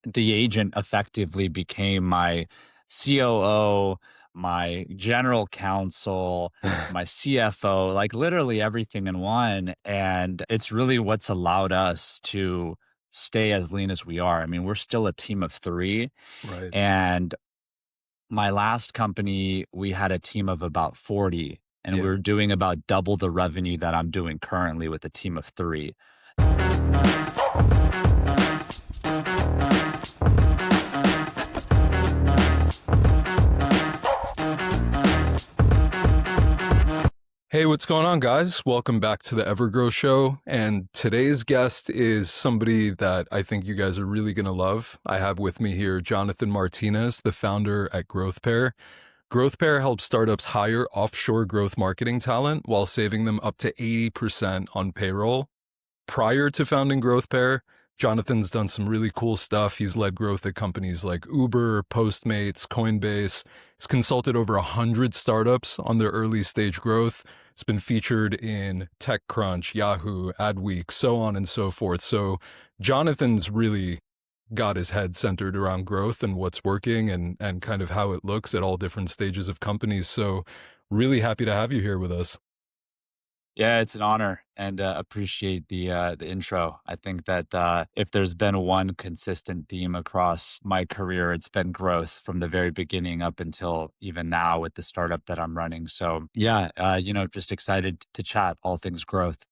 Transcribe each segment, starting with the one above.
the agent effectively became my COO, my general counsel, my CFO, like literally everything in one. And it's really what's allowed us to stay as lean as we are. I mean, we're still a team of three. Right. And my last company, we had a team of about 40, and we Yeah. were doing about double the revenue that I'm doing currently with a team of three. Hey, what's going on, guys? Welcome back to the Evergrow Show. And today's guest is somebody that I think you guys are really going to love. I have with me here Jonathan Martinez, the founder at GrowthPair. GrowthPair helps startups hire offshore growth marketing talent while saving them up to 80% on payroll. Prior to founding GrowthPair, Jonathan's done some really cool stuff. He's led growth at companies like Uber, Postmates, Coinbase. He's consulted over 100 startups on their early stage growth. It's been featured in TechCrunch, Yahoo, Adweek, so on and so forth. So Jonathan's really got his head centered around growth and what's working and kind of how it looks at all different stages of companies. So really happy to have you here with us. Yeah, it's an honor and appreciate the intro. I think that if there's been one consistent theme across my career, it's been growth from the very beginning up until even now with the startup that I'm running. So yeah, just excited to chat all things growth.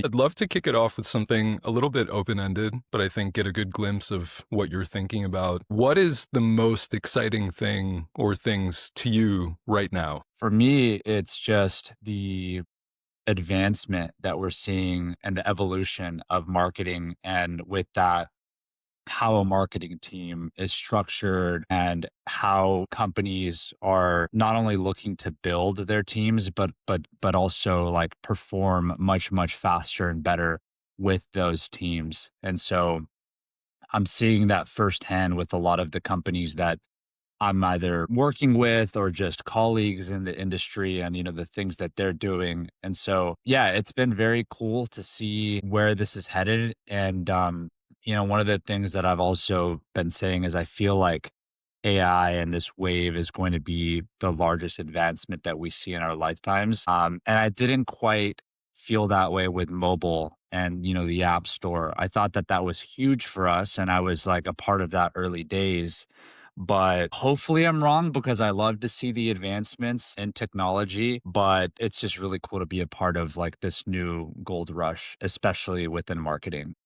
I'd love to kick it off with something a little bit open-ended, but I think get a good glimpse of what you're thinking about. What is the most exciting thing or things to you right now? For me, it's just the advancement that we're seeing and the evolution of marketing, and with that, how a marketing team is structured and how companies are not only looking to build their teams but also like perform much faster and better with those teams. And so I'm seeing that firsthand with a lot of the companies that I'm either working with or just colleagues in the industry, and the things that they're doing. And so yeah, it's been very cool to see where this is headed. And one of the things that I've also been saying is I feel like AI and this wave is going to be the largest advancement that we see in our lifetimes. And I didn't quite feel that way with mobile and the app store. I thought that that was huge for us, and I was like a part of that early days. But hopefully I'm wrong, because I love to see the advancements in technology, but it's just really cool to be a part of like this new gold rush, especially within marketing.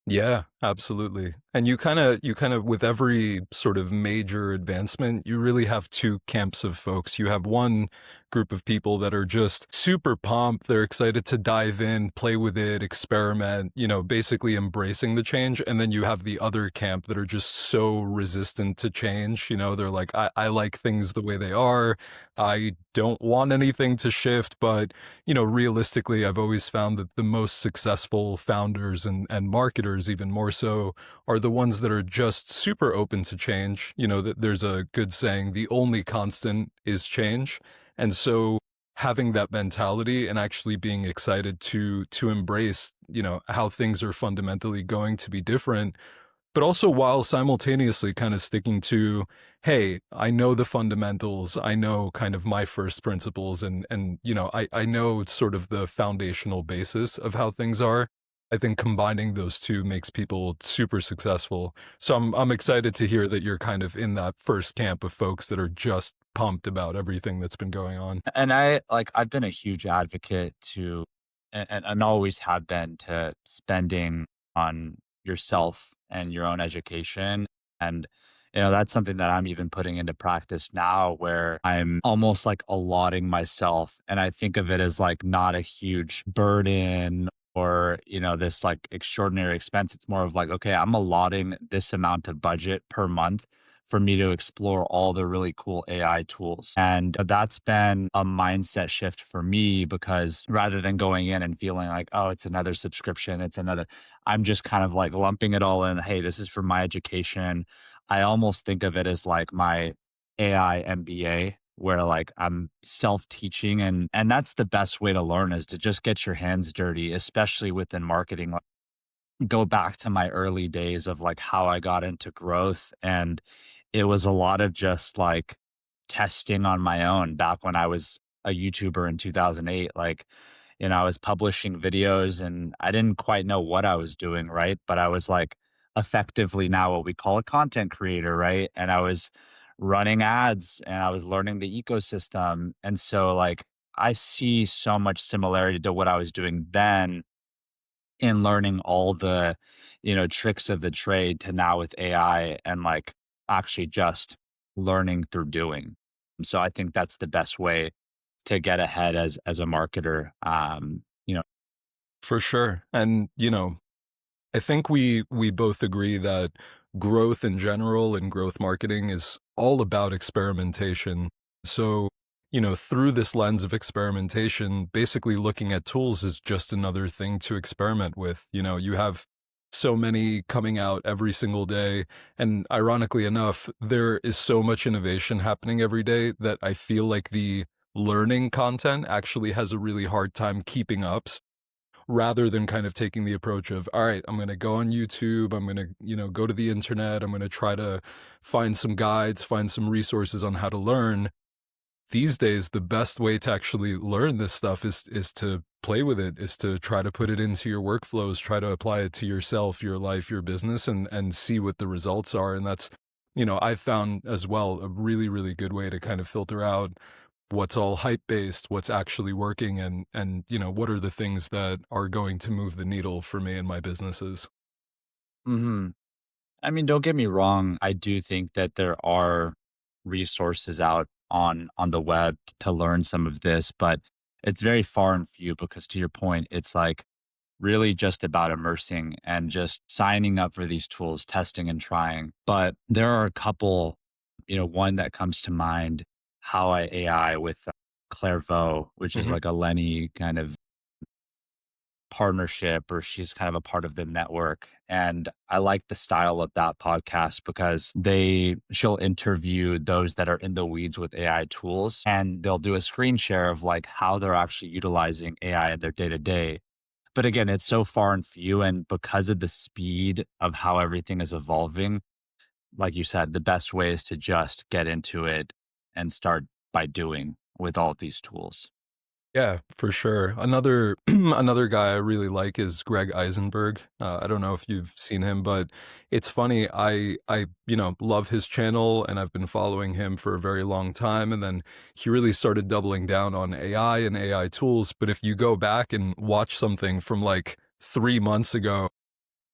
Yeah, absolutely. And you kind of with every sort of major advancement, you really have two camps of folks. You have one group of people that are just super pumped, they're excited to dive in, play with it, experiment, basically embracing the change. And then you have the other camp that are just so resistant to change. They're like, I like things the way they are. I don't want anything to shift, but realistically, I've always found that the most successful founders and marketers, even more so, are the ones that are just super open to change. That there's a good saying, the only constant is change. And so having that mentality and actually being excited to embrace, how things are fundamentally going to be different, but also while simultaneously kind of sticking to, hey, I know the fundamentals, I know kind of my first principles, and I know sort of the foundational basis of how things are. I think combining those two makes people super successful. So I'm excited to hear that you're kind of in that first camp of folks that are just pumped about everything that's been going on. And I've been a huge advocate to, and always have been, to spending on yourself and your own education. And that's something that I'm even putting into practice now, where I'm almost like allotting myself, and I think of it as like not a huge burden or this like extraordinary expense. It's more of like, okay, I'm allotting this amount of budget per month for me to explore all the really cool AI tools. And that's been a mindset shift for me, because rather than going in and feeling like, oh, it's another subscription, I'm just kind of like lumping it all in. Hey, this is for my education. I almost think of it as like my AI MBA, where like I'm self-teaching, and that's the best way to learn, is to just get your hands dirty, especially within marketing. go back to my early days of like how I got into growth. And it was a lot of just like testing on my own back when I was a YouTuber in 2008. Like, I was publishing videos and I didn't quite know what I was doing, right? But I was like effectively now what we call a content creator, right? And I was running ads and I was learning the ecosystem. And so, like, I see so much similarity to what I was doing then in learning all the, tricks of the trade to now with AI and like actually just learning through doing. So I think that's the best way to get ahead as a marketer. For sure. And, I think we both agree that growth in general and growth marketing is all about experimentation. So, through this lens of experimentation, basically looking at tools is just another thing to experiment with. You have so many coming out every single day. And ironically enough, there is so much innovation happening every day that I feel like the learning content actually has a really hard time keeping up, rather than kind of taking the approach of, all right, I'm going to go on YouTube, I'm going to, go to the internet, I'm going to try to find some guides, find some resources on how to learn. These days, the best way to actually learn this stuff is to play with it, is to try to put it into your workflows, try to apply it to yourself, your life, your business, and see what the results are. And that's, I've found as well a really, really good way to kind of filter out what's all hype based, what's actually working, and what are the things that are going to move the needle for me and my businesses. hmm I mean, don't get me wrong. I do think that there are resources out on the web to learn some of this, but it's very far and few because to your point, it's like really just about immersing and just signing up for these tools, testing and trying. But there are a couple, one that comes to mind, How I AI with Clairvaux, which is Mhm. like a Lenny kind of partnership, or she's kind of a part of the network. And I like the style of that podcast because she'll interview those that are in the weeds with AI tools and they'll do a screen share of like how they're actually utilizing AI in their day to day. But again, it's so far and few. And because of the speed of how everything is evolving, like you said, the best way is to just get into it and start by doing with all of these tools. Yeah, for sure. Another another guy I really like is Greg Eisenberg. I don't know if you've seen him, but it's funny. I love his channel, and I've been following him for a very long time. And then he really started doubling down on AI and AI tools. But if you go back and watch something from like 3 months ago,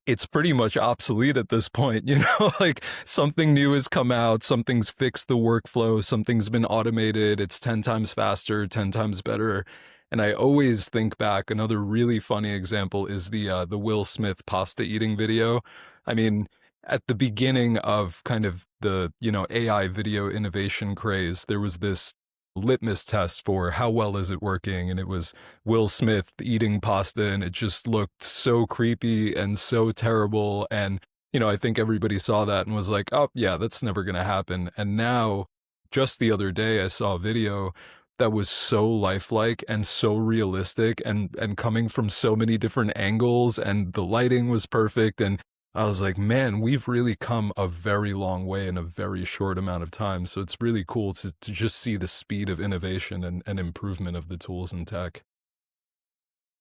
it's pretty much obsolete at this point, like something new has come out, something's fixed the workflow, something's been automated, it's 10 times faster, 10 times better. And I always think back, another really funny example is the Will Smith pasta eating video. I mean, at the beginning of kind of the, AI video innovation craze, there was this litmus test for how well is it working, and it was Will Smith eating pasta, and it just looked so creepy and so terrible. And, I think everybody saw that and was like, oh, yeah, that's never going to happen. And now, just the other day, I saw a video that was so lifelike and so realistic, and coming from so many different angles, and the lighting was perfect. And I was like, man, we've really come a very long way in a very short amount of time. So it's really cool to just see the speed of innovation and improvement of the tools and tech.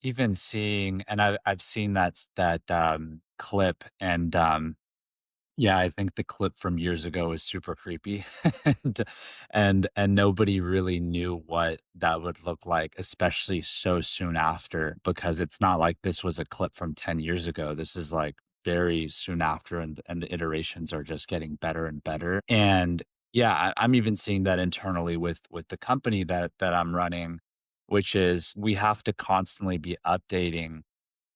Even seeing, and I've seen that clip, and yeah, I think the clip from years ago is super creepy, and and nobody really knew what that would look like, especially so soon after, because it's not like this was a clip from 10 years ago. This is like very soon after, and the iterations are just getting better and better. And yeah, I'm even seeing that internally with the company that I'm running, which is we have to constantly be updating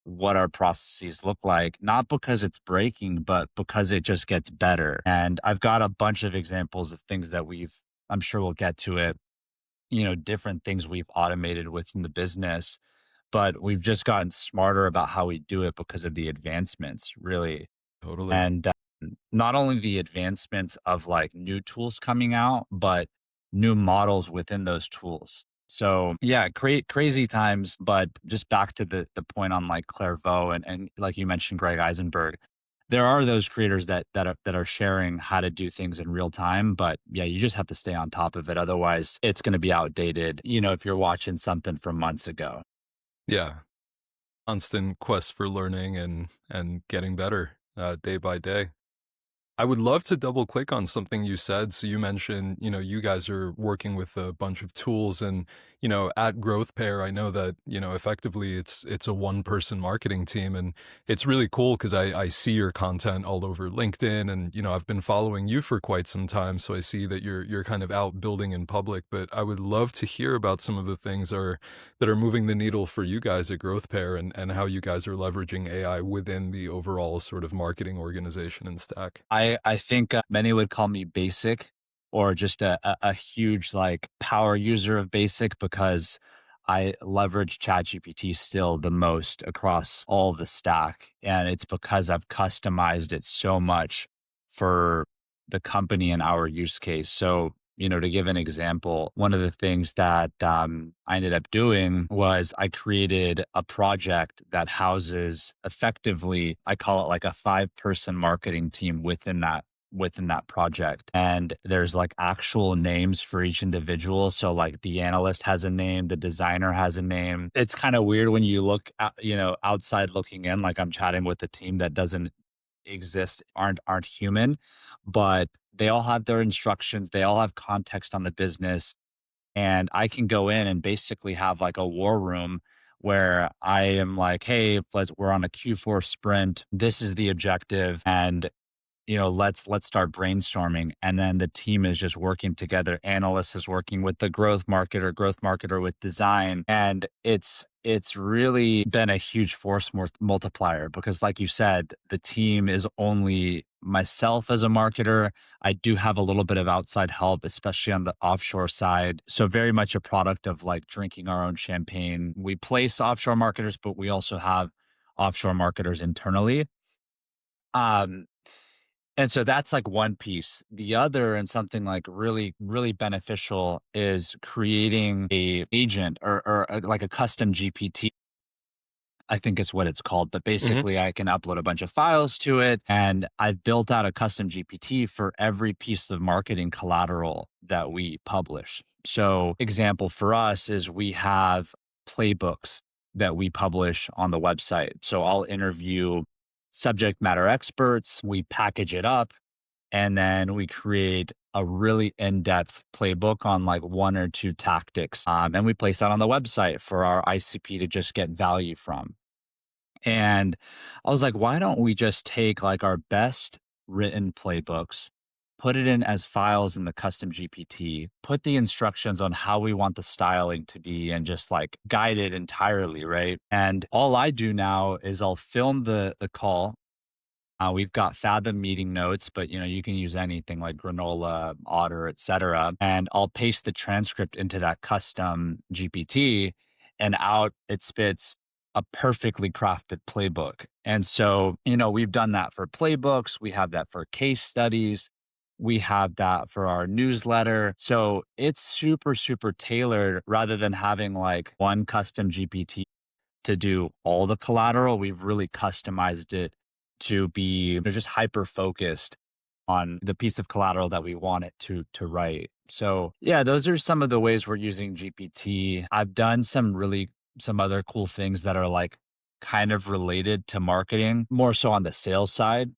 what our processes look like, not because it's breaking, but because it just gets better. And I've got a bunch of examples of things that I'm sure we'll get to it, different things we've automated within the business, but we've just gotten smarter about how we do it because of the advancements, really. Totally. And not only the advancements of like new tools coming out, but new models within those tools. So yeah, crazy times, but just back to the point on like Clairvaux and like you mentioned, Greg Eisenberg. There are those creators that are sharing how to do things in real time, but yeah, you just have to stay on top of it. Otherwise, it's going to be outdated. If you're watching something from months ago. Yeah. Constant quest for learning and getting better, day by day. I would love to double click on something you said. So you mentioned, you guys are working with a bunch of tools and, at Growth Pair, I know that, effectively it's a one person marketing team and it's really cool because I see your content all over LinkedIn and, I've been following you for quite some time. So I see that you're kind of out building in public, but I would love to hear about some of the things that are moving the needle for you guys at Growth Pair and how you guys are leveraging AI within the overall sort of marketing organization and stack. I think many would call me basic or just a huge like power user of basic because I leverage ChatGPT still the most across all the stack. And it's because I've customized it so much for the company and our use case. So, to give an example, one of the things that I ended up doing was I created a project that houses effectively, I call it like a 5-person marketing team within that project. And there's like actual names for each individual. So like the analyst has a name, the designer has a name. It's kind of weird when you look at, outside looking in, like I'm chatting with a team that doesn't exist, aren't human, but they all have their instructions, they all have context on the business. And I can go in and basically have like a war room where I am like, hey, we're on a Q4 sprint. This is the objective. And let's start brainstorming. And then the team is just working together. Analyst is working with the growth marketer with design. And it's really been a huge force multiplier because like you said, the team is only myself as a marketer. I do have a little bit of outside help, especially on the offshore side. So very much a product of like drinking our own champagne. We place offshore marketers, but we also have offshore marketers internally. Um, and so that's like one piece. The other, and something like really, really beneficial, is creating a agent or like a custom GPT. I think is what it's called, but Mhm. basically I can upload a bunch of files to it and I've built out a custom GPT for every piece of marketing collateral that we publish. So example for us is we have playbooks that we publish on the website. So I'll interview subject matter experts, we package it up, and then we create a really in-depth playbook on like one or two tactics. And we place that on the website for our ICP to just get value from. And I was like, why don't we just take like our best written playbooks, put it in as files in the custom GPT, put the instructions on how we want the styling to be, and just like guide it entirely, right? And all I do now is I'll film the call. We've got Fathom meeting notes, but you can use anything like Granola, Otter, etc. And I'll paste the transcript into that custom GPT, and out it spits a perfectly crafted playbook. And so, we've done that for playbooks. We have that for case studies. We have that for our newsletter. So it's super, super tailored rather than having like one custom GPT to do all the collateral. We've really customized it to be just hyper focused on the piece of collateral that we want it to write. So yeah, those are some of the ways we're using GPT. I've done some other cool things that are like kind of related to marketing, more so on the sales side.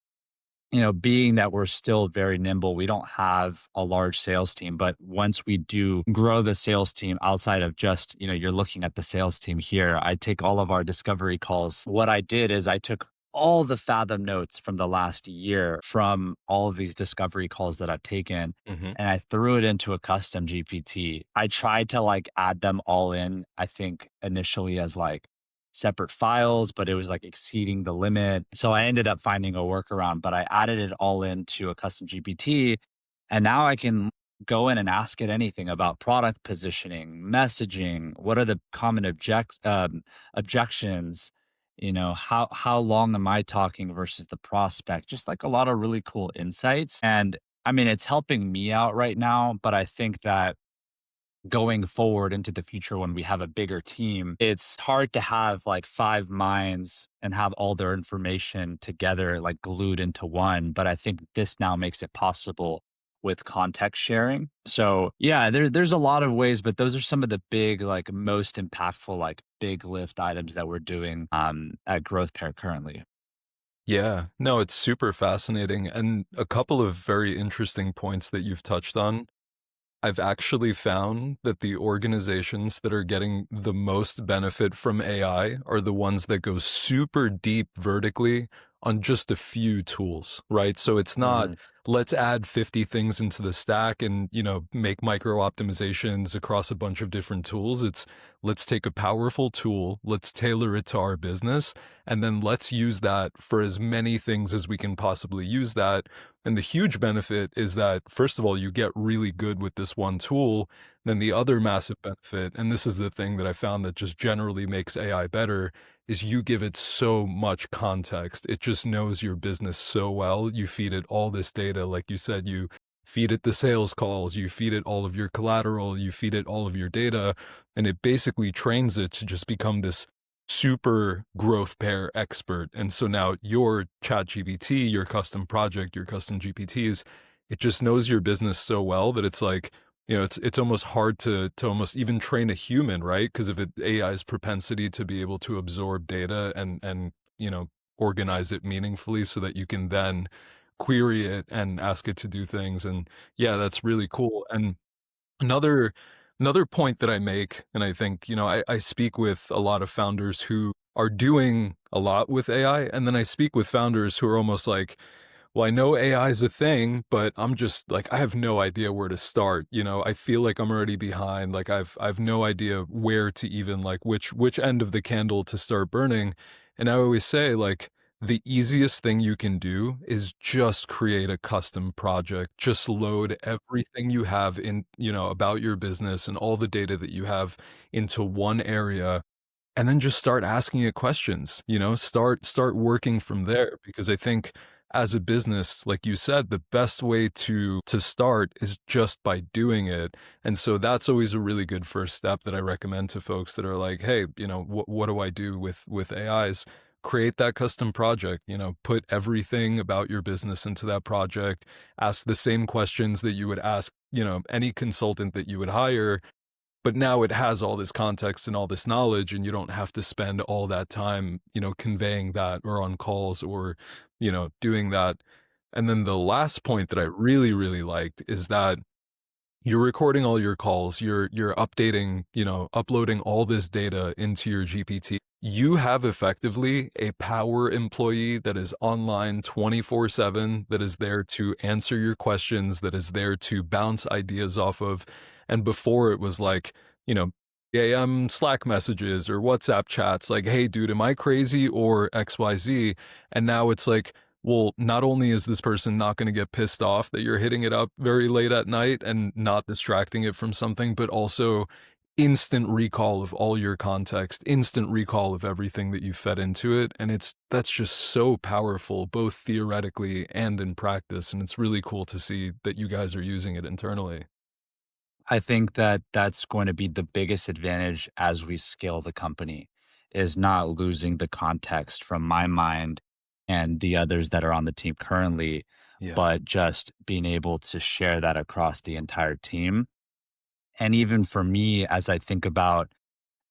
Being that we're still very nimble, we don't have a large sales team. But once we do grow the sales team outside of just, you're looking at the sales team here, I take all of our discovery calls. What I did is I took all the Fathom notes from the last year from all of these discovery calls that I've taken Mhm. and I threw it into a custom GPT. I tried to like add them all in, I think initially as like separate files, but it was like exceeding the limit. So I ended up finding a workaround, but I added it all into a custom GPT. And now I can go in and ask it anything about product positioning, messaging, what are the common objections, how long am I talking versus the prospect? Just like a lot of really cool insights. And I mean, it's helping me out right now, but I think that going forward into the future when we have a bigger team, it's hard to have like five minds and have all their information together, like glued into one. But I think this now makes it possible with context sharing. So yeah, there's a lot of ways, but those are some of the big, like most impactful, like big lift items that we're doing at Growth Pair currently. Yeah, no, it's super fascinating. And a couple of very interesting points that you've touched on. I've actually found that the organizations that are getting the most benefit from AI are the ones that go super deep vertically on just a few tools, right? So it's not, Mhm. let's add 50 things into the stack and, make micro optimizations across a bunch of different tools. It's, let's take a powerful tool, let's tailor it to our business, and then let's use that for as many things as we can possibly use that. And the huge benefit is that, first of all, you get really good with this one tool. Then the other massive benefit, and this is the thing that I found that just generally makes AI better, is you give it so much context. It just knows your business so well. You feed it all this data. Like you said, you feed it the sales calls, you feed it all of your collateral, you feed it all of your data, and it basically trains it to just become this super growth pair expert. And so now your chat GPT, your custom project, your custom GPTs, it just knows your business so well that it's like, it's almost hard to almost even train a human, right? Because of AI's propensity to be able to absorb data and organize it meaningfully so that you can then query it and ask it to do things. And yeah, that's really cool. And Another another point that I make, and I think, I speak with a lot of founders who are doing a lot with AI, and then I speak with founders who are almost like, well, I know AI is a thing, but I'm just like, I have no idea where to start. I feel like I'm already behind. Like I've no idea where to even like which end of the candle to start burning. And I always say like the easiest thing you can do is just create a custom project. Just load everything you have in, about your business and all the data that you have into one area and then just start asking it questions, start working from there because I think as a business, like you said, the best way to start is just by doing it. And so that's always a really good first step that I recommend to folks that are like, hey, what do I do with AIs? Create that custom project, put everything about your business into that project, ask the same questions that you would ask, any consultant that you would hire, but now it has all this context and all this knowledge, and you don't have to spend all that time, conveying that or on calls or, doing that. And then the last point that I really, really liked is that you're recording all your calls, you're updating, uploading all this data into your GPT. You have effectively a power employee that is online 24/7, that is there to answer your questions, that is there to bounce ideas off of. And before it was like, AM Slack messages or WhatsApp chats like, "Hey dude, am I crazy?" or XYZ. And now it's like, well, not only is this person not going to get pissed off that you're hitting it up very late at night and not distracting it from something, but also instant recall of all your context, instant recall of everything that you fed into it. And that's just so powerful, both theoretically and in practice. And it's really cool to see that you guys are using it internally. I think that that's going to be the biggest advantage as we scale the company is not losing the context from my mind and the others that are on the team currently, Yeah. but just being able to share that across the entire team. And even for me, as I think about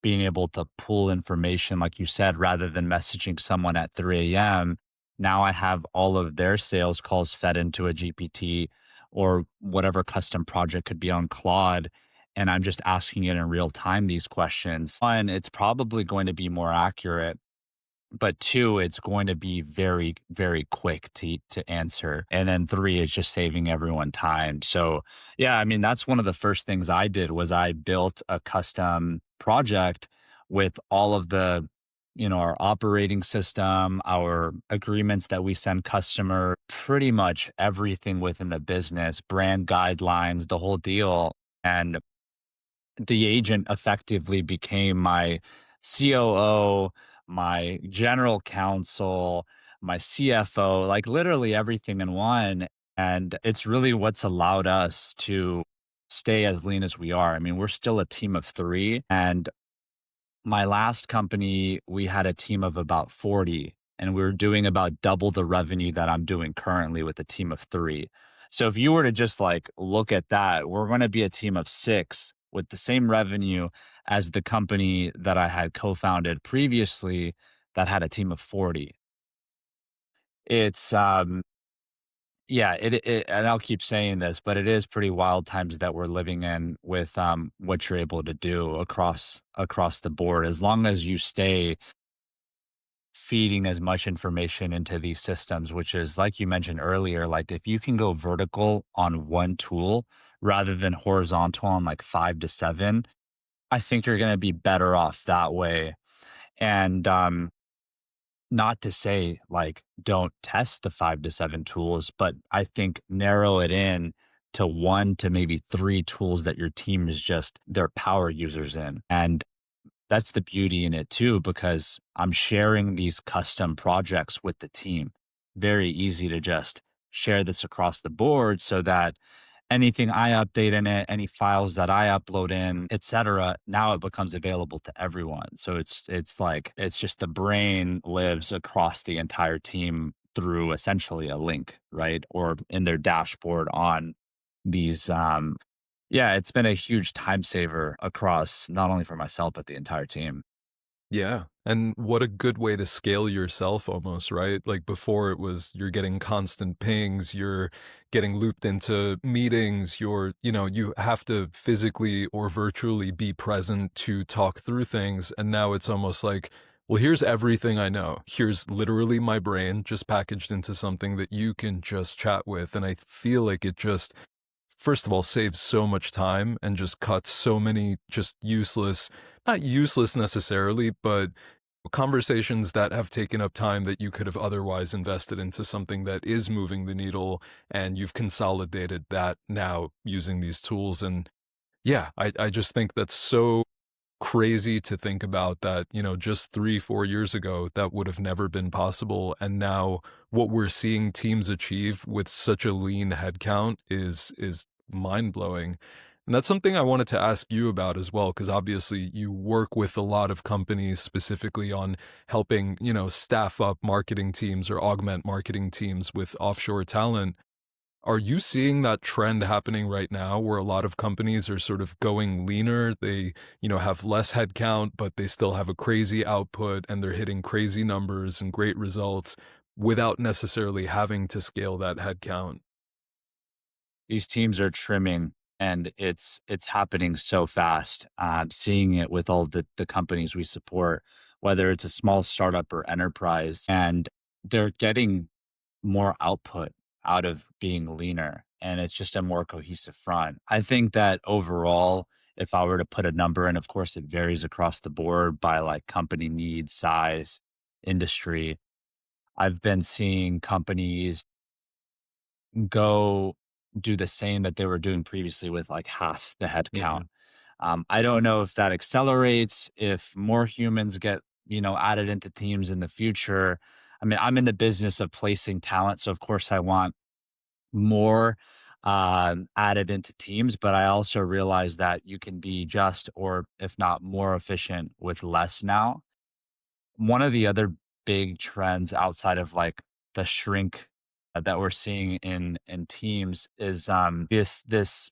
being able to pull information, like you said, rather than messaging someone at 3 a.m. Now I have all of their sales calls fed into a GPT or whatever custom project could be on Claude. And I'm just asking it in real time these questions. One, it's probably going to be more accurate, but two, it's going to be very, very quick to answer. And then three, it's just saving everyone time. So yeah, I mean, that's one of the first things I did was I built a custom project with all of the, our operating system, our agreements that we send customer, pretty much everything within the business, brand guidelines, the whole deal. And the agent effectively became my COO, my general counsel, my CFO, like literally everything in one. And it's really what's allowed us to stay as lean as we are. I mean, we're still a team of 3, and my last company, we had a team of about 40, and we were doing about double the revenue that I'm doing currently with a team of 3. So if you were to just like look at that, we're going to be a team of 6 with the same revenue as the company that I had co-founded previously that had a team of 40. It's yeah, and I'll keep saying this, but it is pretty wild times that we're living in with what you're able to do across the board. As long as you stay feeding as much information into these systems, which is like you mentioned earlier, like if you can go vertical on one tool rather than horizontal on like 5 to 7, I think you're going to be better off that way. And not to say like don't test the 5 to 7 tools, but I think narrow it in to 1 to maybe 3 tools that your team is just their power users in. And that's the beauty in it too, because I'm sharing these custom projects with the team. Very easy to just share this across the board so that anything I update in it, any files that I upload in, etc., now it becomes available to everyone. So it's like it's just the brain lives across the entire team through essentially a link, right? Or in their dashboard on these yeah, it's been a huge time saver across not only for myself, but the entire team. Yeah, and what a good way to scale yourself almost, right? Like before it was you're getting constant pings, you're getting looped into meetings, you have to physically or virtually be present to talk through things. And now it's almost like, well, here's everything I know. Here's literally my brain just packaged into something that you can just chat with. And I feel like it just first of all, saves so much time and just cuts so many just useless, not useless necessarily, but conversations that have taken up time that you could have otherwise invested into something that is moving the needle, and you've consolidated that now using these tools. And yeah, I just think that's so crazy to think about that, just 3, 4 years ago, that would have never been possible, and now what we're seeing teams achieve with such a lean headcount is mind-blowing. And that's something I wanted to ask you about as well, because obviously you work with a lot of companies specifically on helping, staff up marketing teams or augment marketing teams with offshore talent. Are you seeing that trend happening right now where a lot of companies are sort of going leaner? They, have less headcount, but they still have a crazy output and they're hitting crazy numbers and great results without necessarily having to scale that headcount. These teams are trimming, and it's happening so fast. I'm seeing it with all the companies we support, whether it's a small startup or enterprise, and they're getting more output out of being leaner, and it's just a more cohesive front. I think that overall, if I were to put a number, and of course it varies across the board by like company needs, size, industry, I've been seeing companies go do the same that they were doing previously with like half the head count. Mhm. I don't know if that accelerates, if more humans get, added into teams in the future. I mean, I'm in the business of placing talent. So, of course, I want more added into teams, but I also realize that you can be just or, if not more efficient with less now. One of the other big trends outside of like the shrink that we're seeing in teams is this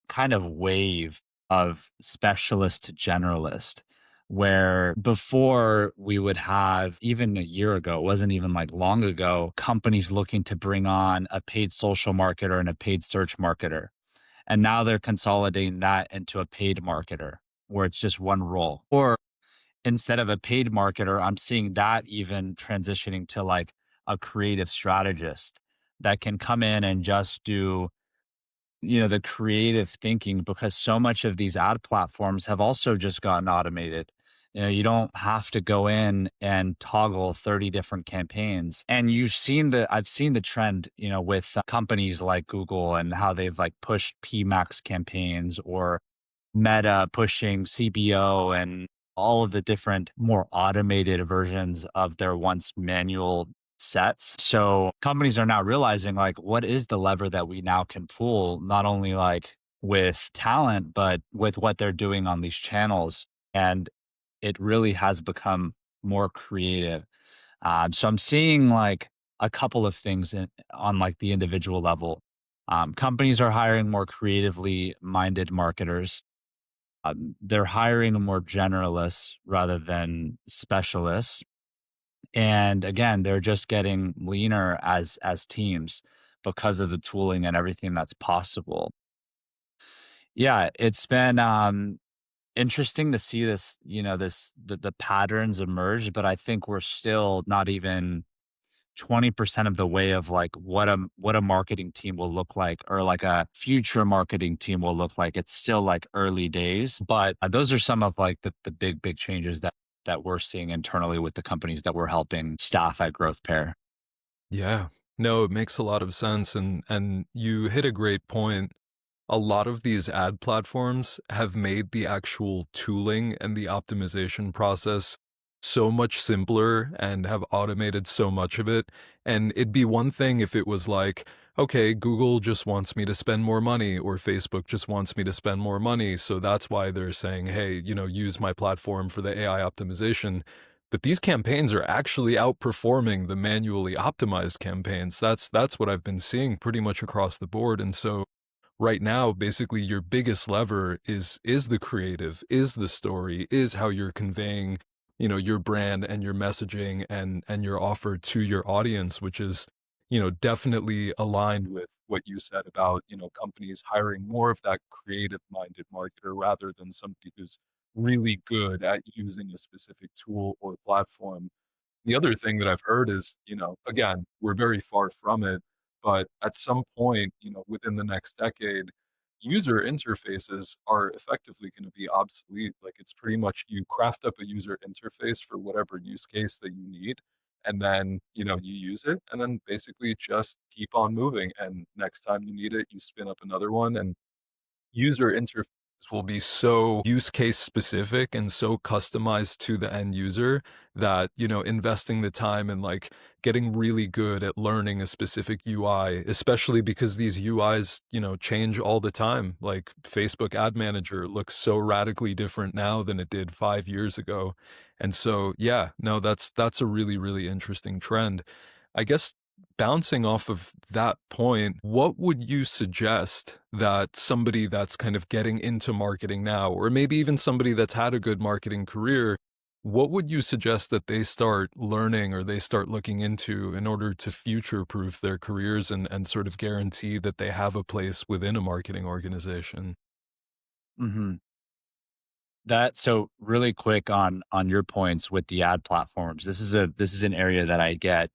kind of wave of specialist to generalist, where before we would have, even a year ago, it wasn't even like long ago, companies looking to bring on a paid social marketer and a paid search marketer, and now they're consolidating that into a paid marketer where it's just one role. Or instead of a paid marketer, I'm seeing that even transitioning to like a creative strategist that can come in and just do, the creative thinking, because so much of these ad platforms have also just gotten automated. You don't have to go in and toggle 30 different campaigns. And I've seen the trend, with companies like Google and how they've like pushed PMax campaigns, or Meta pushing CBO, and all of the different more automated versions of their once manual sets. So companies are now realizing like what is the lever that we now can pull, not only like with talent, but with what they're doing on these channels. And it really has become more creative. So I'm seeing like a couple of things on like the individual level. Companies are hiring more creatively minded marketers. They're hiring more generalists rather than specialists. And again, they're just getting leaner as teams because of the tooling and everything that's possible. Yeah, it's been interesting to see this, the patterns emerge, but I think we're still not even 20% of the way of like what a marketing team will look like or like a future marketing team will look like. It's still like early days, but those are some of like the big changes that we're seeing internally with the companies that we're helping staff at Growth Pair. Yeah. No, it makes a lot of sense, and you hit a great point. A lot of these ad platforms have made the actual tooling and the optimization process so much simpler and have automated so much of it. And it'd be one thing if it was like, okay, Google just wants me to spend more money, or Facebook just wants me to spend more money. So that's why they're saying, hey, use my platform for the AI optimization. But these campaigns are actually outperforming the manually optimized campaigns. That's what I've been seeing pretty much across the board. And so right now, basically your biggest lever is the creative, is the story, is how you're conveying, your brand and your messaging and your offer to your audience, which is, definitely aligned with what you said about, companies hiring more of that creative minded marketer rather than somebody who's really good at using a specific tool or platform. The other thing that I've heard is, again, we're very far from it, but at some point, within the next decade, user interfaces are effectively going to be obsolete. Like it's pretty much you craft up a user interface for whatever use case that you need, and then, you use it, and then basically just keep on moving. And next time you need it, you spin up another one, and user interface will be so use case specific and so customized to the end user that, investing the time and like getting really good at learning a specific UI, especially because these UIs, change all the time. Like Facebook Ad Manager looks so radically different now than it did 5 years ago. And so, yeah, no, that's a really, really interesting trend. I guess bouncing off of that point, what would you suggest that somebody that's kind of getting into marketing now, or maybe even somebody that's had a good marketing career, what would you suggest that they start learning or they start looking into in order to future proof their careers and sort of guarantee that they have a place within a marketing organization? hmm That so really quick on your points with the ad platforms. This is an area that I get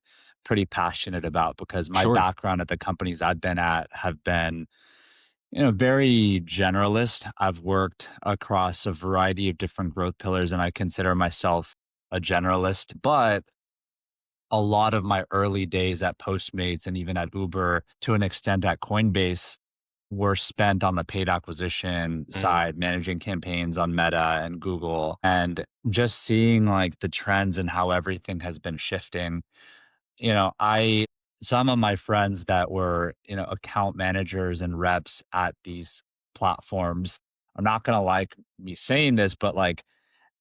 pretty passionate about because my Sure. background at the companies I've been at have been, very generalist. I've worked across a variety of different growth pillars and I consider myself a generalist, but a lot of my early days at Postmates and even at Uber, to an extent at Coinbase, were spent on the paid acquisition Mm. side, managing campaigns on Meta and Google, and just seeing like the trends and how everything has been shifting. I some of my friends that were, account managers and reps at these platforms, I'm not gonna like me saying this, but like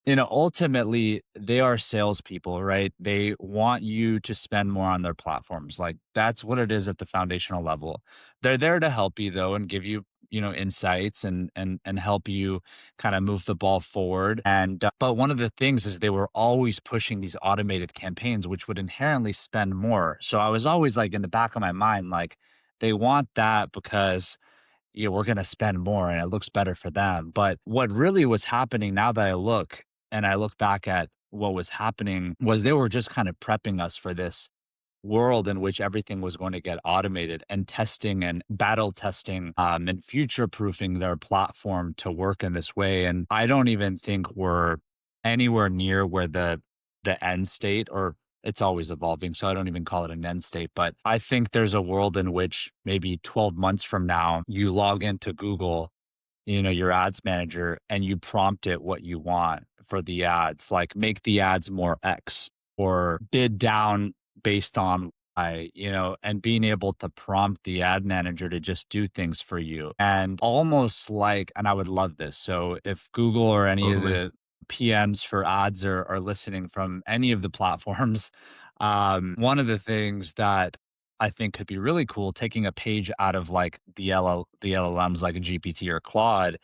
ultimately, they are salespeople, right? They want you to spend more on their platforms. Like that's what it is at the foundational level. They're there to help you though and give you, insights and help you kind of move the ball forward. And but one of the things is they were always pushing these automated campaigns, which would inherently spend more. So I was always like in the back of my mind, like they want that because we're going to spend more and it looks better for them. But what really was happening now that I look back at what was happening was they were just kind of prepping us for this world in which everything was going to get automated and testing and battle testing and future proofing their platform to work in this way. And I don't even think we're anywhere near where the end state or it's always evolving. So I don't even call it an end state. But I think there's a world in which maybe 12 months from now, you log into Google, your ads manager, and you prompt it what you want for the ads, like make the ads more X or bid down based on and being able to prompt the ad manager to just do things for you. And almost like, and I would love this. So if Google or any of Totally. the PMs for ads are listening from any of the platforms, one of the things that I think could be really cool, taking a page out of like the LLMs like a GPT or Claude,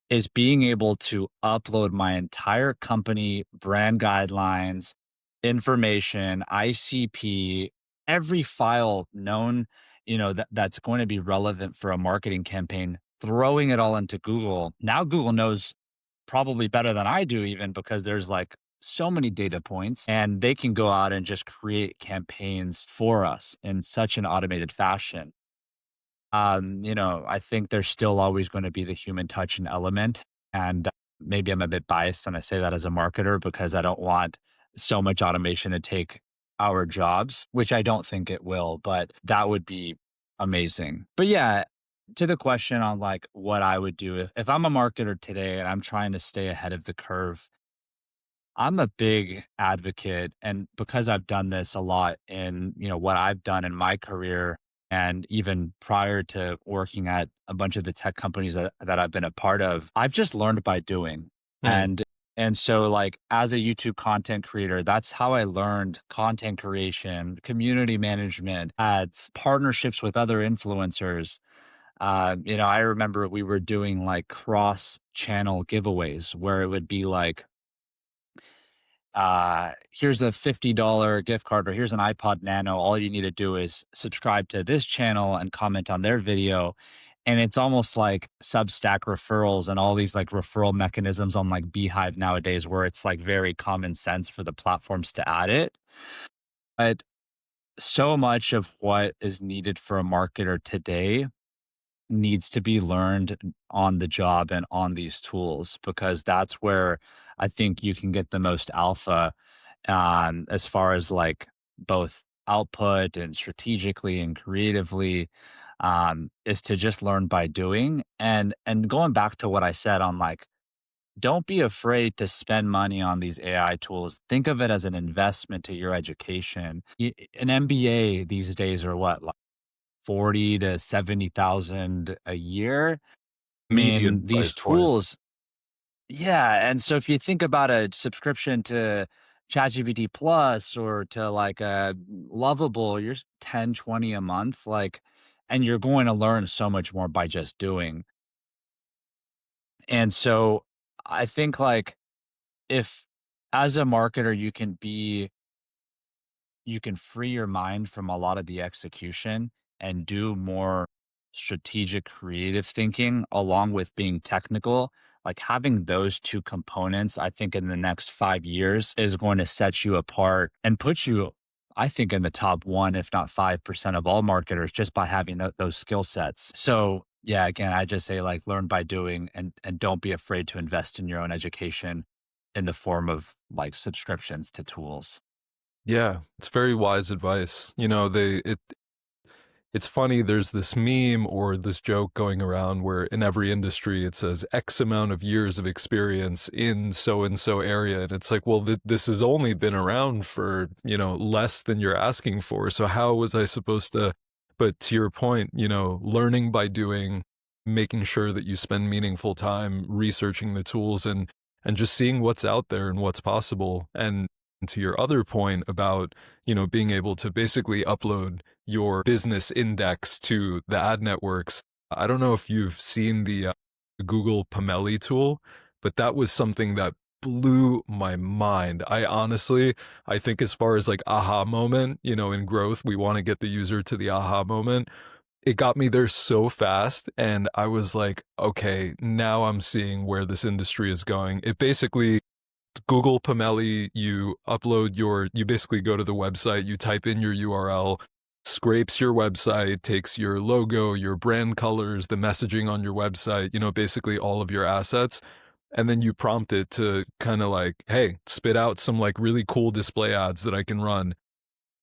is being able to upload my entire company brand guidelines, information, ICP, every file known, that's going to be relevant for a marketing campaign, throwing it all into Google. Now Google knows probably better than I do even because there's like so many data points and they can go out and just create campaigns for us in such an automated fashion. I think there's still always going to be the human touch and element. And maybe I'm a bit biased and I say that as a marketer because I don't want so much automation to take our jobs, which I don't think it will, but that would be amazing. But yeah, to the question on like what I would do if I'm a marketer today and I'm trying to stay ahead of the curve, I'm a big advocate, and because I've done this a lot in, what I've done in my career and even prior to working at a bunch of the tech companies that I've been a part of, I've just learned by doing. Hmm. And so like as a YouTube content creator, that's how I learned content creation, community management, ads, partnerships with other influencers. I remember we were doing like cross channel giveaways where it would be like here's a $50 gift card or here's an iPod Nano. All you need to do is subscribe to this channel and comment on their video. And it's almost like Substack referrals and all these like referral mechanisms on like Beehive nowadays, where it's like very common sense for the platforms to add it. But so much of what is needed for a marketer today needs to be learned on the job and on these tools because that's where I think you can get the most alpha as far as like both output and strategically and creatively is to just learn by doing and going back to what I said on like don't be afraid to spend money on these AI tools. Think of it as an investment to your education. An MBA these days are what, like 40 to 70,000 a year. I Median mean, price these point. tools, yeah, and so if you think about a subscription to ChatGPT Plus or to like a Lovable, you're 10, 20 a month, like, and you're going to learn so much more by just doing. And so I think like if as a marketer you can free your mind from a lot of the execution and do more strategic creative thinking along with being technical, like having those two components I think in the next 5 years is going to set you apart and put you, I think, in the top 1 if not 5% of all marketers just by having those skill sets. So yeah, again, I just say like learn by doing and don't be afraid to invest in your own education in the form of like subscriptions to tools. Yeah, it's very wise advice. It's funny, there's this meme or this joke going around where in every industry it says X amount of years of experience in so and so area. And it's like, well, this has only been around for, less than you're asking for. So how was I supposed to? But to your point, learning by doing, making sure that you spend meaningful time researching the tools and just seeing what's out there and what's possible. And to your other point about, being able to basically upload your business index to the ad networks. I don't know if you've seen the Google Pomeli tool, but that was something that blew my mind. I think as far as like aha moment, in growth, we want to get the user to the aha moment. It got me there so fast. And I was like, okay, now I'm seeing where this industry is going. It basically Google Pomeli, you basically go to the website, you type in your URL, scrapes your website, takes your logo, your brand colors, the messaging on your website, basically all of your assets. And then you prompt it to kind of like, hey, spit out some like really cool display ads that I can run.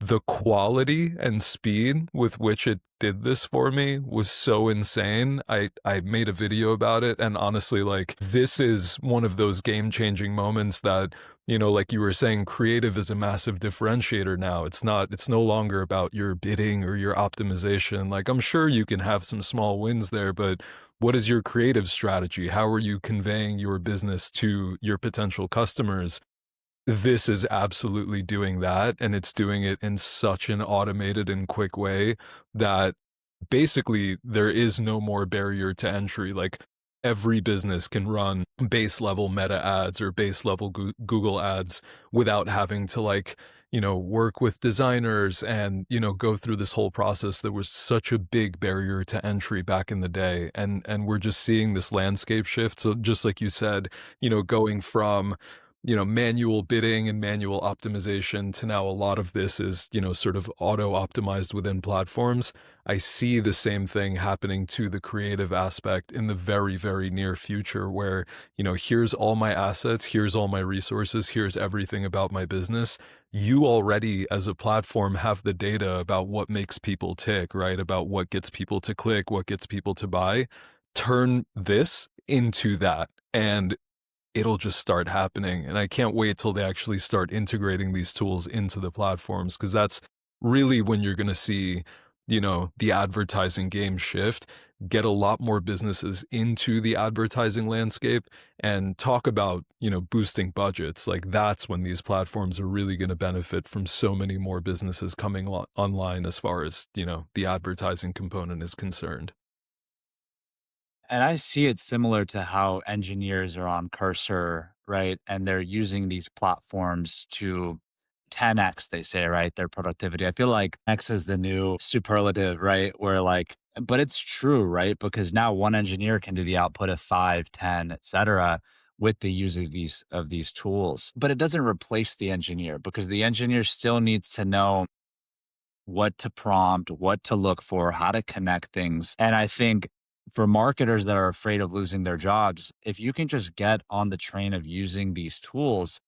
The quality and speed with which it did this for me was so insane. I made a video about it, and honestly, like, this is one of those game-changing moments that You know, like you were saying, creative is a massive differentiator now. It's no longer about your bidding or your optimization. Like, I'm sure you can have some small wins there, but what is your creative strategy? How are you conveying your business to your potential customers? This is absolutely doing that, and it's doing it in such an automated and quick way that basically there is no more barrier to entry. Like, every business can run base level Meta ads or base level Google ads without having to, like, work with designers and, go through this whole process that was such a big barrier to entry back in the day. And we're just seeing this landscape shift. So just like you said, going from manual bidding and manual optimization to now a lot of this is, sort of auto optimized within platforms. I see the same thing happening to the creative aspect in the very, very near future where, here's all my assets, here's all my resources, here's everything about my business. You already, as a platform, have the data about what makes people tick, right? About what gets people to click, what gets people to buy. Turn this into that. And it'll just start happening. And I can't wait till they actually start integrating these tools into the platforms because that's really when you're going to see, the advertising game shift, get a lot more businesses into the advertising landscape and talk about, boosting budgets. Like that's when these platforms are really going to benefit from so many more businesses coming online as far as, the advertising component is concerned. And I see it similar to how engineers are on Cursor, right? And they're using these platforms to 10x, they say, right? Their productivity. I feel like X is the new superlative, right? Where like, but it's true, right? Because now one engineer can do the output of 5, 10, etc., with the use of these tools. But it doesn't replace the engineer because the engineer still needs to know what to prompt, what to look for, how to connect things. And I think for marketers that are afraid of losing their jobs, if you can just get on the train of using these tools,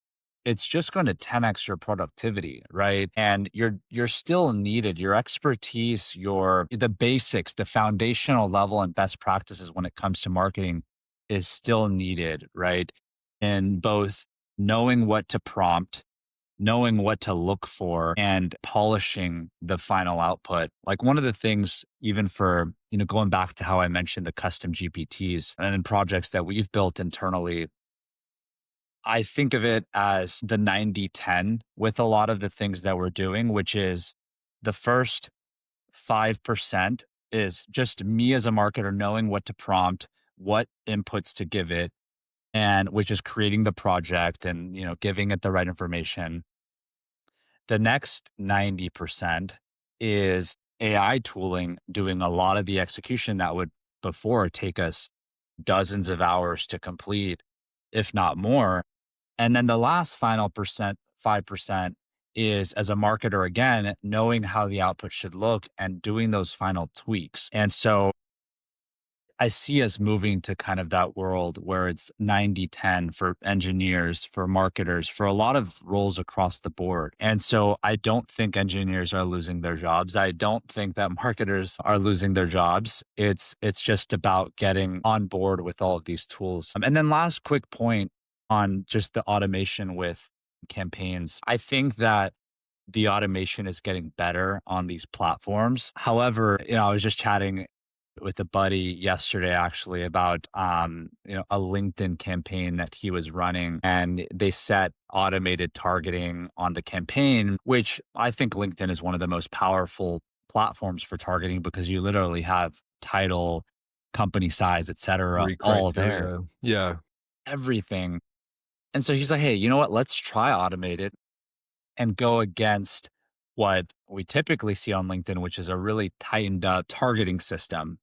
it's just going to 10x your productivity, right? And you're still needed. Your expertise, your the basics, the foundational level and best practices when it comes to marketing is still needed, right? And both knowing what to prompt, knowing what to look for and polishing the final output. Like one of the things, even for, going back to how I mentioned the custom GPTs and projects that we've built internally, I think of it as the 90-10 with a lot of the things that we're doing, which is the first 5% is just me as a marketer knowing what to prompt, what inputs to give it, and which is creating the project and, giving it the right information. The next 90% is AI tooling doing a lot of the execution that would before take us dozens of hours to complete, if not more. And then the last final 5% is as a marketer, again, knowing how the output should look and doing those final tweaks. And so I see us moving to kind of that world where it's 90-10 for engineers, for marketers, for a lot of roles across the board. And so I don't think engineers are losing their jobs. I don't think that marketers are losing their jobs. It's just about getting on board with all of these tools. And then last quick point on just the automation with campaigns. I think that the automation is getting better on these platforms. However, I was just chatting with a buddy yesterday actually about a LinkedIn campaign that he was running and they set automated targeting on the campaign, which I think LinkedIn is one of the most powerful platforms for targeting because you literally have title, company size, etc., Every all there, criteria. Yeah. everything. And so he's like, "Hey, you know what? Let's try automated and go against what we typically see on LinkedIn, which is a really tightened up targeting system.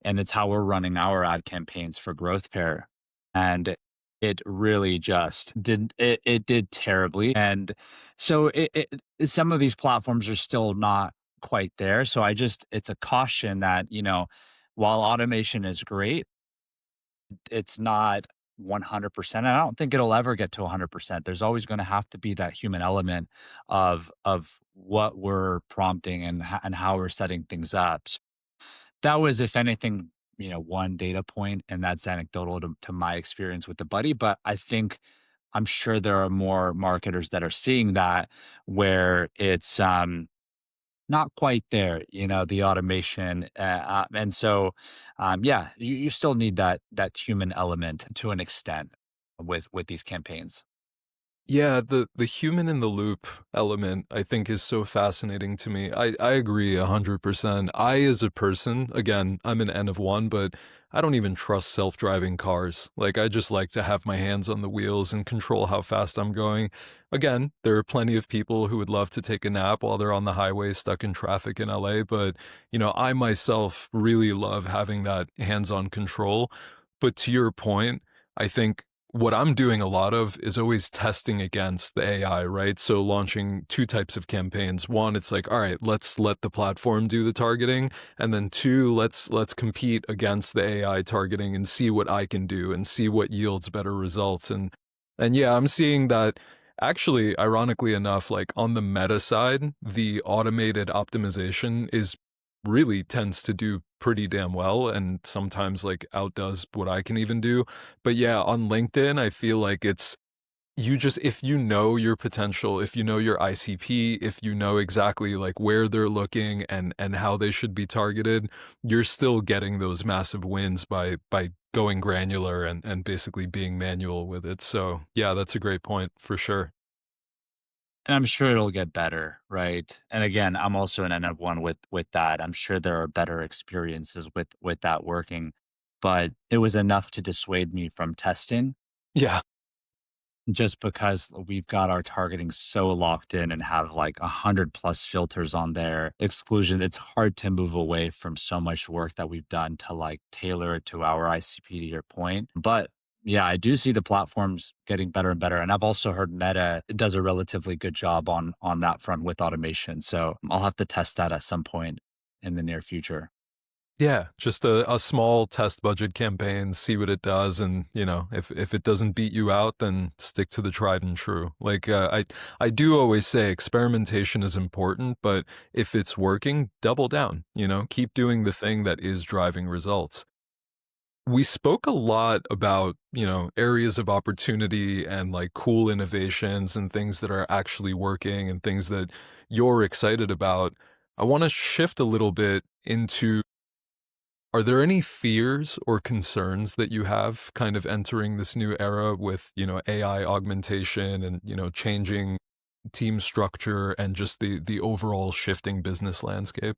And it's how we're running our ad campaigns for Growth Pair. And it really just it did terribly. And so some of these platforms are still not quite there. So it's a caution that, while automation is great, it's not 100%. I don't think it'll ever get to 100%. There's always going to have to be that human element of what we're prompting and how we're setting things up. So that was, if anything, one data point, and that's anecdotal to my experience with the buddy. But I think I'm sure there are more marketers that are seeing that where it's not quite there, the automation. And so, yeah, you still need that human element to an extent with these campaigns. Yeah, the human in the loop element I think is so fascinating to me. I agree 100%. I as a person, again, I'm an N of 1, but I don't even trust self-driving cars. Like I just like to have my hands on the wheels and control how fast I'm going. Again, there are plenty of people who would love to take a nap while they're on the highway stuck in traffic in LA, but I myself really love having that hands-on control. But to your point, I think what I'm doing a lot of is always testing against the AI, right? So launching two types of campaigns. One, it's like, all right, let's let the platform do the targeting, and then two, let's compete against the AI targeting and see what I can do and see what yields better results. And yeah, I'm seeing that actually, ironically enough, like on the meta side, the automated optimization is really tends to do pretty damn well and sometimes like outdoes what I can even do. But yeah, on LinkedIn, I feel like it's you just if you know your potential, if you know your ICP, if you know exactly like where they're looking and how they should be targeted, you're still getting those massive wins by going granular and basically being manual with it. So, yeah, that's a great point for sure. And I'm sure it'll get better, right? And again, I'm also an N of one with that. I'm sure there are better experiences with that working, but it was enough to dissuade me from testing Yeah, just because we've got our targeting so locked in and have like 100 plus filters on there. Exclusion, it's hard to move away from so much work that we've done to like tailor it to our ICP to your point. But yeah, I do see the platforms getting better and better. And I've also heard Meta does a relatively good job on that front with automation. So I'll have to test that at some point in the near future. yeah, just a small test budget campaign, see what it does, and if it doesn't beat you out, then stick to the tried and true. Like I do always say, experimentation is important, but if it's working, double down. Keep doing the thing that is driving results. We spoke a lot about areas of opportunity and like cool innovations and things that are actually working and things that you're excited about. I want to shift a little bit into are there any fears or concerns that you have kind of entering this new era with, AI augmentation and, changing team structure and just the overall shifting business landscape?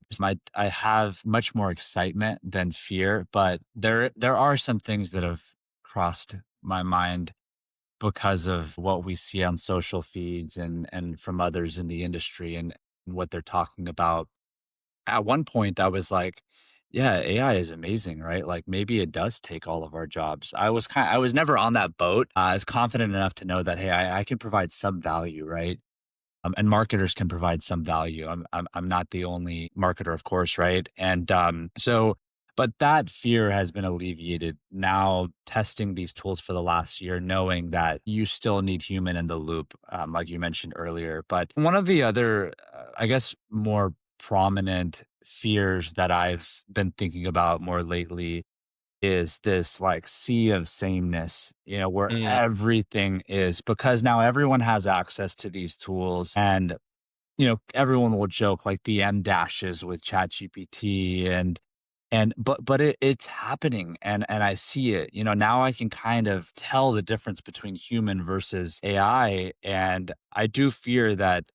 I have much more excitement than fear, but there are some things that have crossed my mind because of what we see on social feeds and from others in the industry and what they're talking about. At one point, I was like, "Yeah, AI is amazing, right? Like maybe it does take all of our jobs." I was never on that boat. I was confident enough to know that hey, I can provide some value, right? And marketers can provide some value. I'm not the only marketer, of course, right? And so, but that fear has been alleviated now. Testing these tools for the last year, knowing that you still need human in the loop, like you mentioned earlier. But one of the other, I guess, more prominent fears that I've been thinking about more lately is this like sea of sameness, where Mm, everything is because now everyone has access to these tools and everyone will joke like the M dashes with ChatGPT and it's happening and I see it. Now I can kind of tell the difference between human versus AI. And I do fear that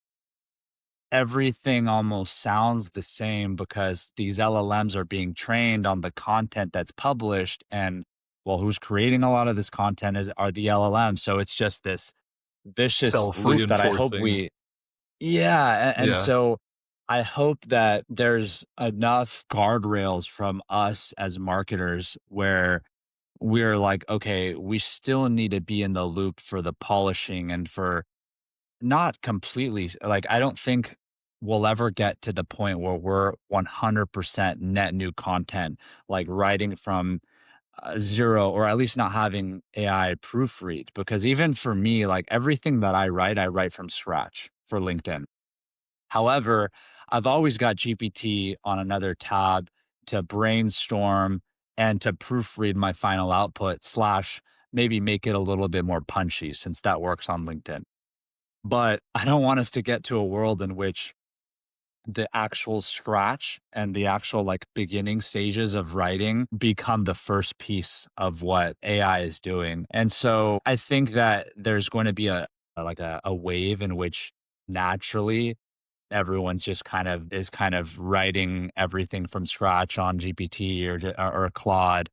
everything almost sounds the same because these LLMs are being trained on the content that's published and well, who's creating a lot of this content are the LLMs. So it's just this vicious loop that I hope self-reinforcing. we yeah, and Yeah. so I hope that there's enough guardrails from us as marketers where we're like, okay, we still need to be in the loop for the polishing and for not completely like, I don't think we'll ever get to the point where we're 100% net new content, like writing from, 0 or at least not having AI proofread, because even for me, like, everything that I write from scratch for LinkedIn. However, I've always got GPT on another tab to brainstorm and to proofread my final output slash maybe make it a little bit more punchy since that works on LinkedIn. But I don't want us to get to a world in which the actual scratch and the actual like beginning stages of writing become the first piece of what AI is doing. And so I think that there's going to be a wave in which naturally everyone's just kind of writing everything from scratch on GPT or Claude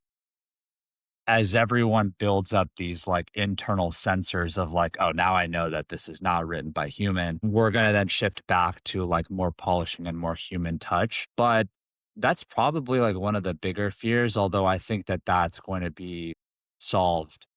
as everyone builds up these like internal sensors of like, oh, now I know that this is not written by human, we're going to then shift back to like more polishing and more human touch. But that's probably like one of the bigger fears, although I think that that's going to be solved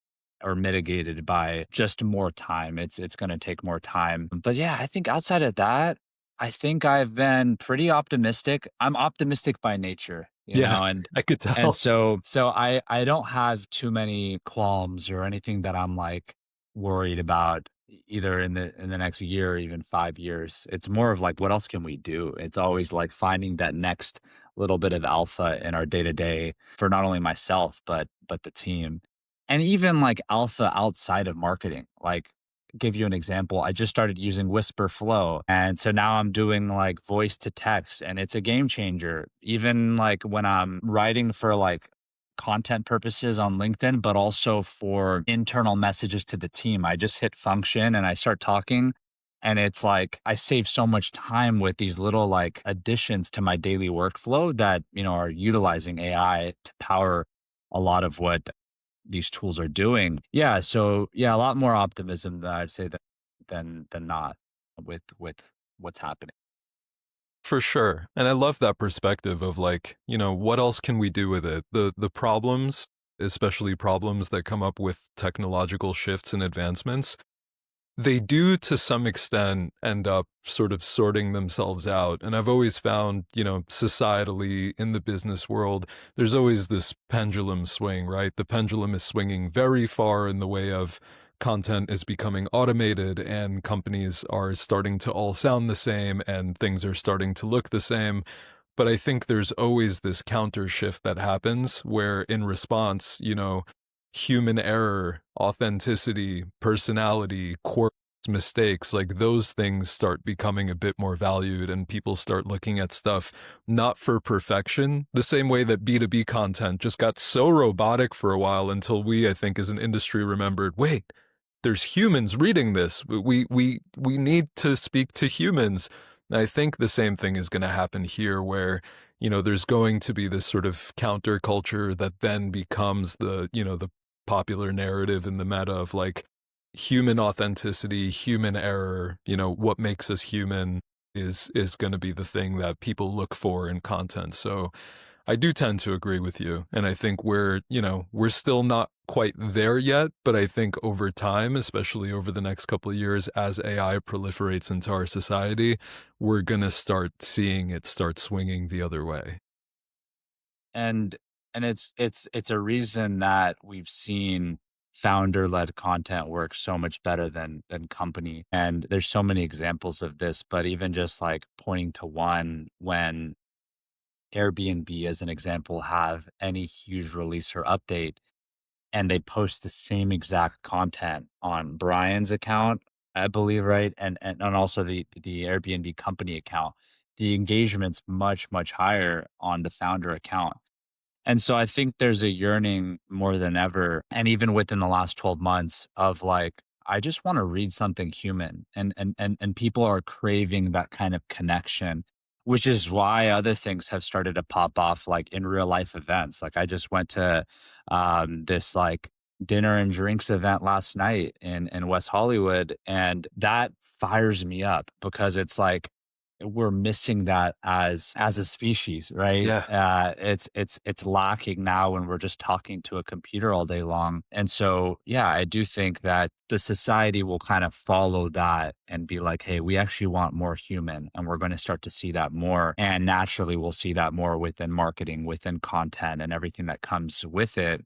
or mitigated by just more time. It's going to take more time. But yeah, I think outside of that, I think I've been pretty optimistic. I'm optimistic by nature, you Yeah, know, I could and tell. so I don't have too many qualms or anything that I'm like worried about either in the next year or even 5 years. It's more of like what else can we do? It's always like finding that next little bit of alpha in our day to day for not only myself but the team. And even like alpha outside of marketing. Like give you an example, I just started using Whisper Flow. And so now I'm doing like voice to text and it's a game changer. Even like when I'm writing for like content purposes on LinkedIn, but also for internal messages to the team. I just hit function and I start talking. And it's like I save so much time with these little like additions to my daily workflow that, you know, are utilizing AI to power a lot of what these tools are doing. Yeah, so yeah, a lot more optimism that I'd say that than not with what's happening. For sure. And I love that perspective of like, what else can we do with it? The problems, especially problems that come up with technological shifts and advancements, they do to some extent end up sort of sorting themselves out. And I've always found, societally in the business world, there's always this pendulum swing, right? The pendulum is swinging very far in the way of content is becoming automated and companies are starting to all sound the same and things are starting to look the same. But I think there's always this counter shift that happens where, in response, human error, authenticity, personality, quirks, mistakes, like those things start becoming a bit more valued and people start looking at stuff not for perfection, the same way that B2B content just got so robotic for a while until we, I think, as an industry remembered, wait, there's humans reading this. We need to speak to humans. And I think the same thing is going to happen here where, there's going to be this sort of counterculture that then becomes the popular narrative in the meta of like human authenticity, human error, what makes us human is going to be the thing that people look for in content. So I do tend to agree with you. And I think we're still not quite there yet, but I think over time, especially over the next couple of years, as AI proliferates into our society, we're going to start seeing it start swinging the other way. And it's a reason that we've seen founder-led content work so much better than company. And there's so many examples of this, but even just like pointing to one when Airbnb as an example have any huge release or update and they post the same exact content on Brian's account, I believe, right? And also the Airbnb company account. The engagement's much higher on the founder account. And so I think there's a yearning more than ever, and even within the last 12 months of like, I just want to read something human. And people are craving that kind of connection, which is why other things have started to pop off like in real life events. Like I just went to this like dinner and drinks event last night in West Hollywood, and that fires me up because it's like we're missing that as a species, right? Yeah. It's lacking now when we're just talking to a computer all day long. And so, yeah, I do think that the society will kind of follow that and be like, hey, we actually want more human, and we're going to start to see that more. And naturally, we'll see that more within marketing, within content, and everything that comes with it,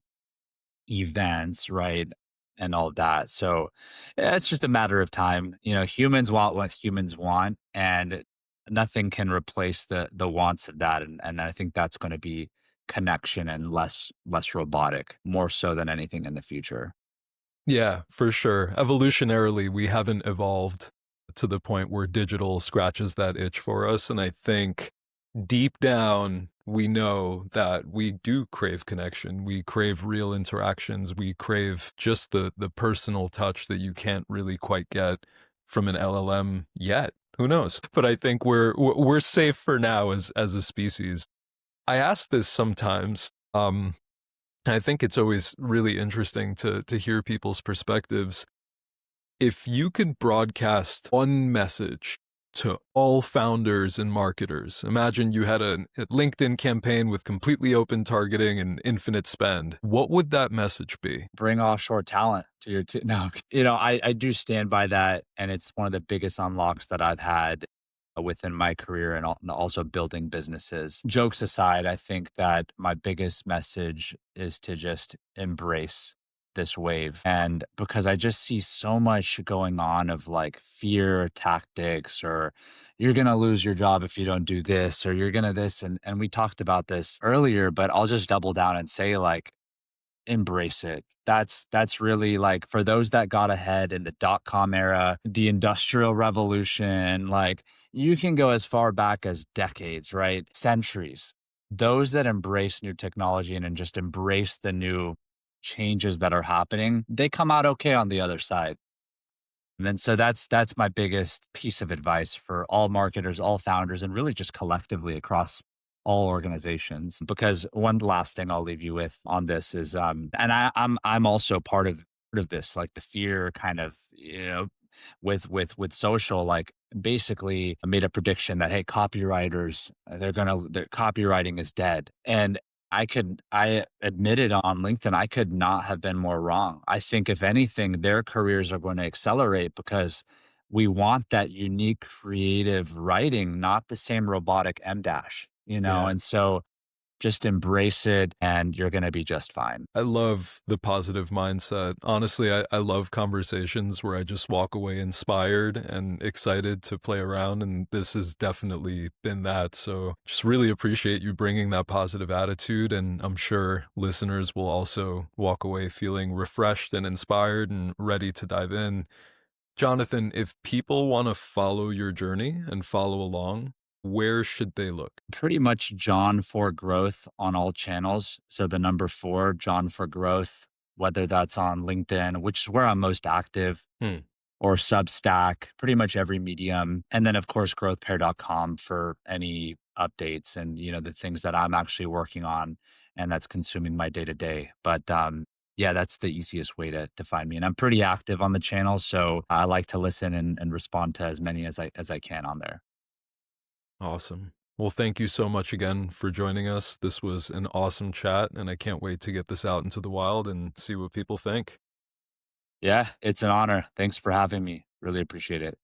events, right? And all of that. So it's just a matter of time. You know, humans want what humans want, and nothing can replace the wants of that. And I think that's going to be connection and less robotic, more so than anything in the future. Yeah, for sure. Evolutionarily, we haven't evolved to the point where digital scratches that itch for us, and I think deep down, we know that we do crave connection. We crave real interactions. We crave just the personal touch that you can't really quite get from an LLM yet. Who knows? But I think we're safe for now as a species. I ask this sometimes. I think it's always really interesting to hear people's perspectives. If you could broadcast one message to all founders and marketers, imagine you had a LinkedIn campaign with completely open targeting and infinite spend. What would that message be? Bring offshore talent to your no, I do stand by that, and it's one of the biggest unlocks that I've had within my career and also building businesses. Jokes aside, I think that my biggest message is to just embrace this wave. And because I just see so much going on of like fear tactics, or you're going to lose your job if you don't do this, or you're going to this. And we talked about this earlier, but I'll just double down and say, like, embrace it. That's really like for those that got ahead in the dot-com era, the industrial revolution, like you can go as far back as decades, right? Centuries. Those that embrace new technology and just embrace the new changes that are happening, they come out okay on the other side. And then so that's my biggest piece of advice for all marketers, all founders, and really just collectively across all organizations. Because one last thing I'll leave you with on this is, and I'm also part of this, like the fear kind of, with social, like basically I made a prediction that hey, copywriters, their copywriting is dead, and I admitted on LinkedIn, I could not have been more wrong. I think if anything, their careers are going to accelerate because we want that unique creative writing, not the same robotic M dash, Yeah. and so just embrace it and you're going to be just fine. I love the positive mindset. Honestly, I love conversations where I just walk away inspired and excited to play around, and this has definitely been that. So, just really appreciate you bringing that positive attitude, and I'm sure listeners will also walk away feeling refreshed and inspired and ready to dive in. Jonathan, if people want to follow your journey and follow along, where should they look? Pretty much John for growth on all channels. So the number four, John for growth, whether that's on LinkedIn, which is where I'm most active, Hmm, or Substack, pretty much every medium. And then, of course, growthpair.com for any updates and, the things that I'm actually working on and that's consuming my day to day. But yeah, that's the easiest way to find me. And I'm pretty active on the channel. So I like to listen and respond to as many as I can on there. awesome. Well, thank you so much again for joining us. This was an awesome chat, and I can't wait to get this out into the wild and see what people think. Yeah, it's an honor. Thanks for having me. Really appreciate it.